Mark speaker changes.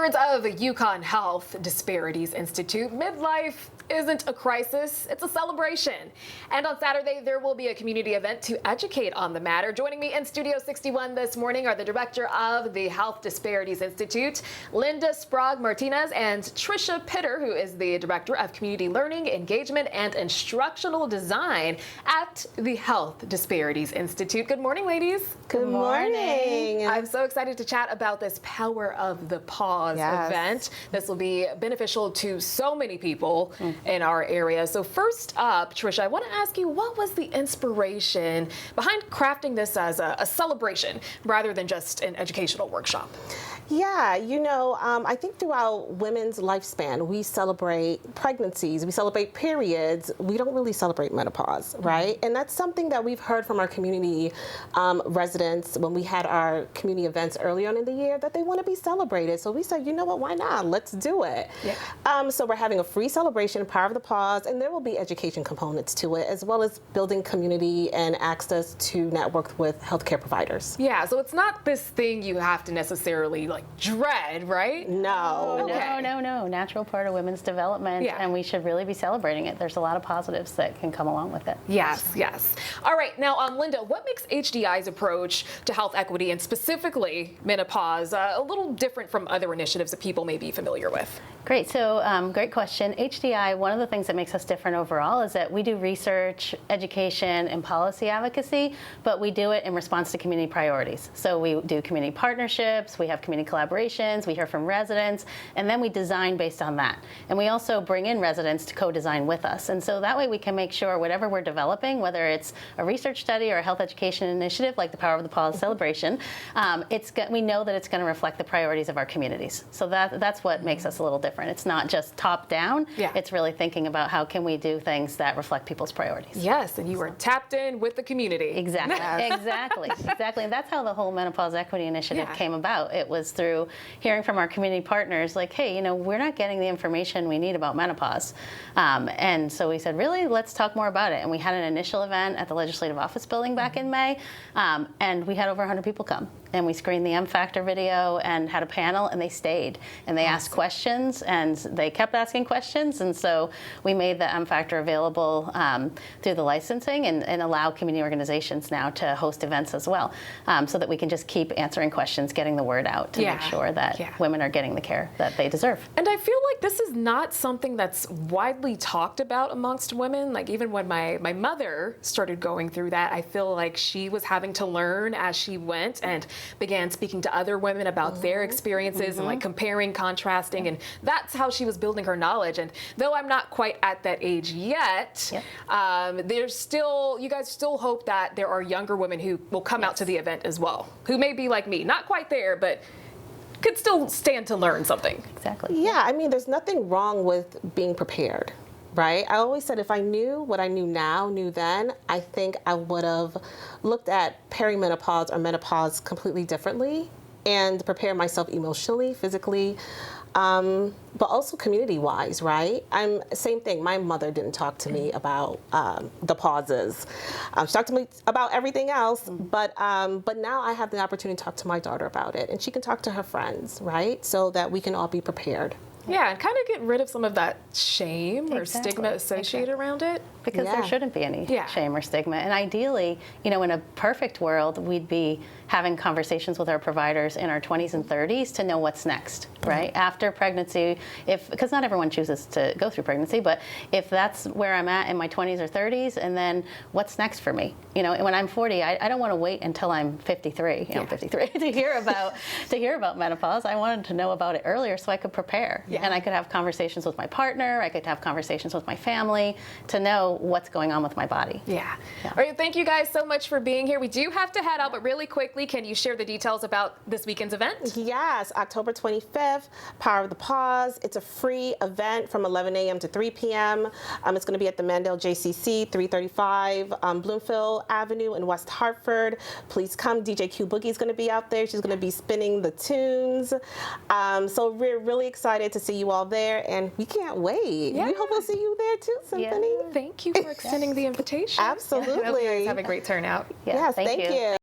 Speaker 1: Words of Yukon Health Disparities Institute, midlife isn't a crisis, it's a celebration. And on Saturday, there will be a community event to educate on the matter. Joining me in Studio 61 this morning are the director of the Health Disparities Institute, Linda Sprague Martinez, and Trisha Pitter, who is the director of community learning, engagement, and instructional design at the Health Disparities Institute. Good morning, ladies.
Speaker 2: Good morning.
Speaker 1: I'm so excited to chat about this Power of the Pause event. This will be beneficial to so many people in our area. So first up, Trisha, I want to ask you, what was the inspiration behind crafting this as a celebration rather than just an educational workshop?
Speaker 2: Yeah, I think throughout women's lifespan, we celebrate pregnancies, we celebrate periods. We don't really celebrate menopause, right? And that's something that we've heard from our community residents when we had our community events early on in the year, that they want to be celebrated. So we said, you know what, why not? Let's do it. Yeah. So we're having a free celebration, Power of the Pause, and there will be education components to it, as well as building community and access to network with healthcare providers.
Speaker 1: Yeah, so it's not this thing you have to necessarily dread, right?
Speaker 2: No.
Speaker 1: Okay.
Speaker 3: No. Natural part of women's development, and we should really be celebrating it. There's a lot of positives that can come along with it.
Speaker 1: Yes. All right, now, Linda, what makes HDI's approach to health equity and specifically menopause a little different from other initiatives that people may be familiar with?
Speaker 3: Great. So, great question. HDI, one of the things that makes us different overall is that we do research, education, and policy advocacy, but we do it in response to community priorities. So we do community partnerships, we have community collaborations, we hear from residents, and then we design based on that. And we also bring in residents to co-design with us. And so that way we can make sure whatever we're developing, whether it's a research study or a health education initiative like the Power of the Pause celebration, we know that it's going to reflect the priorities of our communities. So that's what makes us a little different. It's not just top down, it's really thinking about how can we do things that reflect people's priorities.
Speaker 1: Yes, and you were tapped in with the community.
Speaker 3: Exactly. Exactly. And that's how the whole Menopause Equity Initiative came about. It was through hearing from our community partners, like, hey, we're not getting the information we need about menopause. And so we said, really, let's talk more about it. And we had an initial event at the Legislative Office Building back in May, and we had over 100 people come. And we screened the M Factor video and had a panel, and they stayed. And they asked questions, and they kept asking questions. And so we made the M Factor available through the licensing and allow community organizations now to host events as well, so that we can just keep answering questions, getting the word out to make sure that women are getting the care that they deserve.
Speaker 1: And I feel like this is not something that's widely talked about amongst women. Like, even when my mother started going through that, I feel like she was having to learn as she went and began speaking to other women about their experiences and comparing, contrasting, and that's how she was building her knowledge. And though I'm not quite at that age yet, there's still, you guys still hope that there are younger women who will come out to the event as well, who may be like me, not quite there, but could still stand to learn something.
Speaker 3: Exactly.
Speaker 2: Yeah, I mean, there's nothing wrong with being prepared, right? I always said if I knew what I knew then, I think I would have looked at perimenopause or menopause completely differently and prepared myself emotionally, physically, but also community-wise, right? Same thing. My mother didn't talk to me about the pauses. She talked to me about everything else, but now I have the opportunity to talk to my daughter about it, and she can talk to her friends, right? So that we can all be prepared.
Speaker 1: Yeah, and kind of get rid of some of that shame or stigma associated around it.
Speaker 3: Because there shouldn't be any shame or stigma. And ideally, in a perfect world, we'd be having conversations with our providers in our 20s and 30s to know what's next, right? After pregnancy, because not everyone chooses to go through pregnancy, but if that's where I'm at in my 20s or 30s, and then what's next for me? And when I'm 40, I don't want to wait until I'm 53, 53 to hear about menopause. I wanted to know about it earlier so I could prepare. And I could have conversations with my partner, I could have conversations with my family to know what's going on with my body.
Speaker 1: All right, thank you guys so much for being here. We do have to head out, but really quickly, can you share the details about this weekend's event? Yes,
Speaker 2: October 25th, Power of the Pause. It's a free event from 11 a.m. to 3 p.m. It's going to be at the Mandel JCC, 335 Bloomfield Avenue in West Hartford. Please come. DJ Q Boogie's going to be out there. She's going to be spinning the tunes. So we're really excited to see you all there, and we can't wait. We hope we'll see you there too, Symphony.
Speaker 1: Thank you for extending the invitation.
Speaker 2: Absolutely.
Speaker 1: I hope you guys have a great turnout.
Speaker 2: Yes, thank you.